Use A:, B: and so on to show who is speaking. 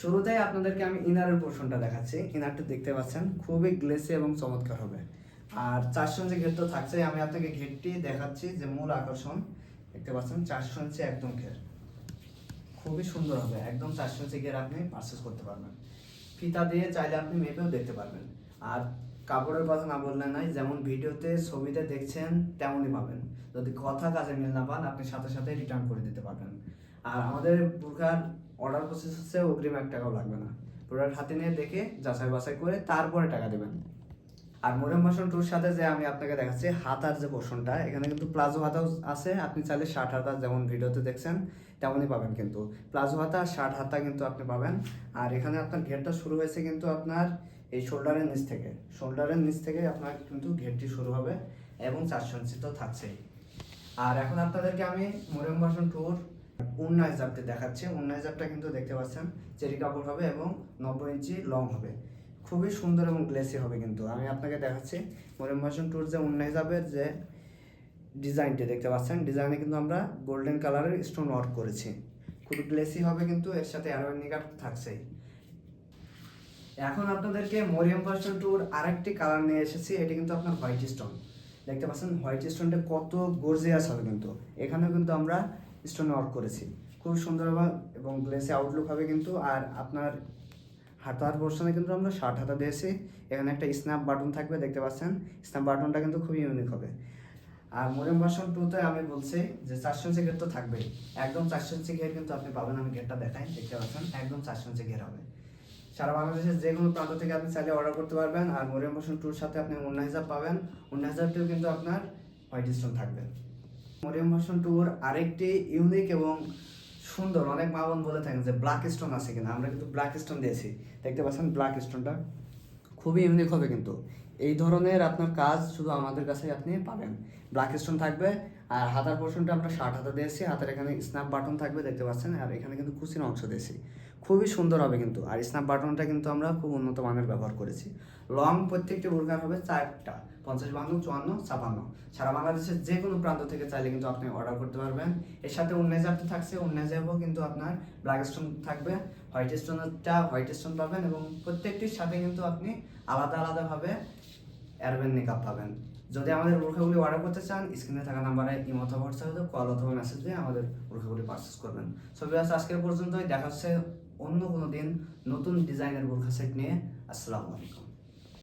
A: শুরুতেই আপনাদেরকে আমি ইনারের পোর্শনটা দেখাচ্ছি। ইনারটা দেখতে পাচ্ছেন খুবই গ্লেসি এবং চমৎকার হবে। আর 400 ইঞ্চি ঘের তো থাকছেই, আমি আপনাকে ঘেরটি দেখাচ্ছি যে মূল আকর্ষণ। দেখতে পাচ্ছেন 400 ইঞ্চি একদম ঘের, খুবই সুন্দর হবে। একদম 400 ইঞ্চি ঘের আপনি পারচেস করতে পারবেন। ফিতা দিয়ে চাইলে আপনি মেপেও দেখতে পারবেন। আর কাপড়ের কথা না বললে নাই, যেমন ভিডিওতে ছবিতে দেখছেন তেমনই পাবেন। যদি কথা কাজে মিল না পান আপনি সাথে সাথে রিটার্ন করে দিতে পারবেন। আর আমাদের বুরখার অর্ডার প্রসেস হচ্ছে অগ্রিম 1 টাকাও লাগবে না। প্রোডাক্ট হাতে নিয়ে দেখে যাচাই বাছাই করে তারপরে টাকা দেবেন। আর মরিয়ম ভাষণ টুর সাথে যে আমি আপনাকে দেখাচ্ছি হাতার যে পোর্শনটা, এখানে কিন্তু প্লাজো হাতাও আছে। আপনি চাইলে শার্ট হাতা যেমন ভিডিওতে দেখছেন তেমনই পাবেন, কিন্তু প্লাজো হাতা আর শার্ট হাতা কিন্তু আপনি পাবেন। আর এখানে আপনার ঘেরটা শুরু হয়েছে কিন্তু আপনার এই শোল্ডারের নিচ থেকে, শোল্ডারের নিচ থেকে আপনার কিন্তু ঘেরটি শুরু হবে এবং 400 ইঞ্চি তো থাকছেই। আর এখন আপনাদেরকে আমি মরিয়ম ভাষণ টুর উন্না হিসাবটি দেখাচ্ছি। উন্না হিসাবটা কিন্তু দেখতে পাচ্ছেন চেরি কাপড় হবে এবং 90 ইঞ্চি লং হবে, খুবই সুন্দর এবং গ্লেসি হবে। কিন্তু আমি আপনাকে দেখাচ্ছি মরিয়ম ভাষণ টুর যে উন্না হিসাবের যে ডিজাইনটি দেখতে পাচ্ছেন, ডিজাইনে কিন্তু আমরা গোল্ডেন কালারের স্টোন ওয়ার্ক করেছি, খুবই গ্লেসি হবে। কিন্তু এর সাথে অ্যারোয়েল নিকাপ থাকছেই। এখন আপনাদেরকে মরিয়ম ভাষণ টুর আরেকটি কালার নিয়ে এসেছি। এটি কিন্তু আপনার হোয়াইট স্টোন। দেখতে পাচ্ছেন হোয়াইট স্টোনটা কত গর্জিয়াস হবে। কিন্তু এখানেও কিন্তু আমরা স্টোন ওয়ার্ক করেছি, খুব সুন্দর হবে এবং গ্লেসি আউটলুক হবে কিন্তু। আর আপনার হাতার পোর্শনে কিন্তু আমরা শার্ট হাতা দিয়েছি। এখানে একটা স্ন্যাপ বাটন থাকবে, দেখতে পাচ্ছেন স্ন্যাপ বাটনটা কিন্তু খুবই ইউনিক হবে। আর মরিয়ম ভাষণ টুতে আমি বলছি যে 400 ইঞ্চি ঘের তো থাকবেই, একদম 400 ইঞ্চি ঘের কিন্তু আপনি পাবেন। আমি ঘেরটা দেখাই, দেখতে পাচ্ছেন একদম 400 ইঞ্চি ঘের হবে। সারা বাংলাদেশের যে কোনো প্রান্ত থেকে আপনি চাইলে অর্ডার করতে পারবেন। আর মরিয়ম ভাষণ টুর সাথে আপনি ওন্না হিসাব পাবেন, ওন্না হিসাবটিও কিন্তু আপনার হোয়াইট স্টোন থাকবে। মরিয়ম ভাষণ টুর আরেকটি ইউনিক এবং সুন্দর, অনেক মা বোন বলে থাকেন যে ব্ল্যাক স্টোন আছে কিনা, আমরা কিন্তু ব্ল্যাক স্টোন দিয়েছি। দেখতে পাচ্ছেন ব্ল্যাক স্টোনটা খুবই ইউনিক হবে। কিন্তু এই ধরনের আপনার কাজ শুধু আমাদের কাছেই আপনি পাবেন। ব্ল্যাক স্টোন থাকবে। আর হাতার পোর্শনটা আমরা শার্ট হাতা দিয়েছি, হাতের এখানে স্ন্যাপ বাটন থাকবে, দেখতে পাচ্ছেন। আর এখানে কিন্তু কুচির অংশ দিয়েছি, খুবই সুন্দর হবে কিন্তু। আর স্ন্যাপ বাটনটা কিন্তু আমরা খুব উন্নত মানের ব্যবহার করেছি। লং প্রত্যেকটি বোরকার হবে 4টা, 50, 52, 54, 56। সারা বাংলাদেশের যে কোনো প্রান্ত থেকে চাইলে কিন্তু আপনি অর্ডার করতে পারবেন। এর সাথে ওন্না হিসাবটা থাকছে, ওন্না হিসাবও কিন্তু আপনার ব্ল্যাক স্টোন থাকবে, হোয়াইট স্টোনটা হোয়াইট স্টোন পাবেন এবং প্রত্যেকটির সাথে কিন্তু আপনি আলাদা আলাদাভাবে অ্যারোয়েল নিকাপ পাবেন। যদি আমাদের বোরখাগুলি অর্ডার করতে চান, স্ক্রিনে থাকা নাম্বারে ইমো অথবা হোয়াটসঅ্যাপে কল অথবা মেসেজ দিয়ে আমাদের বোরখাগুলি পারচেস করবেন। ছবি আছে আজকের পর্যন্তই, দেখা হচ্ছে অন্য কোনো দিন নতুন ডিজাইনের বোরখা সেট নিয়ে। আসসালামু আলাইকুম।